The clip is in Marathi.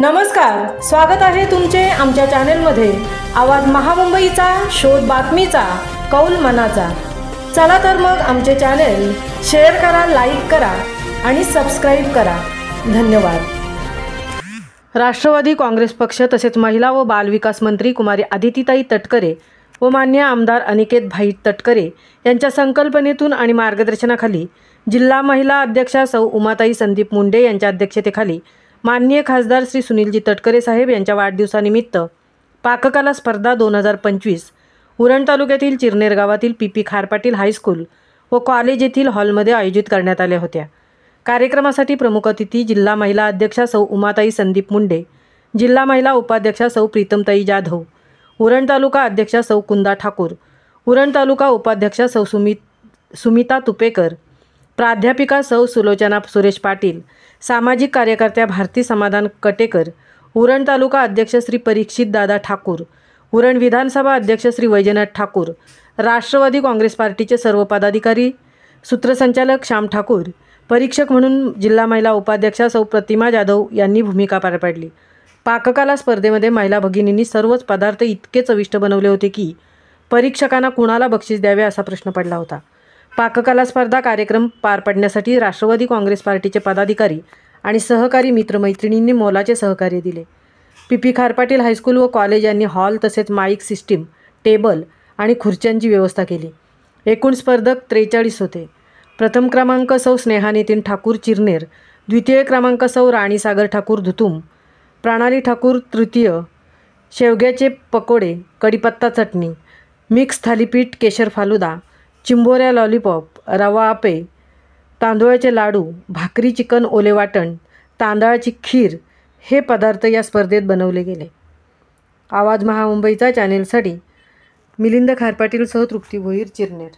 नमस्कार, स्वागत आहे तुमचे आमच्या चॅनेलमध्ये। आवाज महामुंबईचा, शोध बातमीचा, कौल मनाचा। चला तर मग आमचे चॅनेल शेअर करा, लाईक करा आणि सबस्क्राइब करा। धन्यवाद। राष्ट्रवादी काँग्रेस पक्ष तसेच महिला व बाल विकास मंत्री कुमारी आदितीताई तटकरे व मान्य आमदार अनिकेत भाई तटकरे यांच्या संकल्पनेतून आणि मार्गदर्शनाखाली जिल्हा महिला अध्यक्षा सौ उमाताई संदीप मुंडे यांच्या अध्यक्षतेखाली माननीय खासदार श्री सुनीलजी तटकरे साहेब यांच्या वाढदिवसानिमित्त पाककला स्पर्धा 2025 उरण तालुक्यातील चिरनेर गावातील पी खारपाटील हायस्कूल व कॉलेज येथील हॉलमध्ये आयोजित करण्यात आल्या होत्या। कार्यक्रमासाठी प्रमुख अतिथी जिल्हा महिला अध्यक्षा सौ उमाताई संदीप मुंडे, जिल्हा महिला उपाध्यक्षा सौ प्रीतमताई जाधव, उरण तालुका अध्यक्षा सौ कुंदा ठाकूर, उरण तालुका उपाध्यक्षा सौ सुमिता तुपेकर, प्राध्यापिका सौ सुलोचना सुरेश पाटील, सामाजिक कार्यकर्त्या भारती समाधान कटेकर, उरण तालुका अध्यक्ष श्री परीक्षित दादा ठाकूर, उरण विधानसभा अध्यक्ष श्री वैजनाथ ठाकूर, राष्ट्रवादी काँग्रेस पार्टीचे सर्व पदाधिकारी, सूत्रसंचालक श्याम ठाकूर, परीक्षक म्हणून जिल्हा महिला उपाध्यक्षा सौ प्रतिमा जाधव यांनी भूमिका पार पाडली। पाककला स्पर्धेमध्ये महिला भगिनींनी सर्वच पदार्थ इतके चविष्ट बनवले होते की परीक्षकांना कुणाला बक्षीस द्यावे असा प्रश्न पडला होता। पाककला स्पर्धा कार्यक्रम पार पाडण्यासाठी राष्ट्रवादी काँग्रेस पार्टीचे पदाधिकारी आणि सहकारी मित्रमैत्रिणींनी मोलाचे सहकार्य दिले। पी खारपाटील हायस्कूल व कॉलेज यांनी हॉल तसेच माईक सिस्टीम, टेबल आणि खुर्च्यांची व्यवस्था केली। एकूण स्पर्धक 43 होते। प्रथम क्रमांक सौ स्नेहा नितीन ठाकूर चिरनेर, द्वितीय क्रमांक सौ राणी सागर ठाकूर धुतुम, प्रणाली ठाकूर तृतीय, शेवग्याचे पकोडे, कढीपत्ता चटणी, मिक्स थालीपीठ, केशर फालुदा, चिंबोऱ्या लॉलीपॉप, रवा आपे, तांदूळाचे लाडू, भाकरी चिकन ओले वाटण, तांदळाची खीर हे पदार्थ या स्पर्धेत बनवले गेले। आवाज महामुंबईचा चॅनेलसाठी मिलिंद खारपाटील सह तृप्ती भोईर चिरनेर।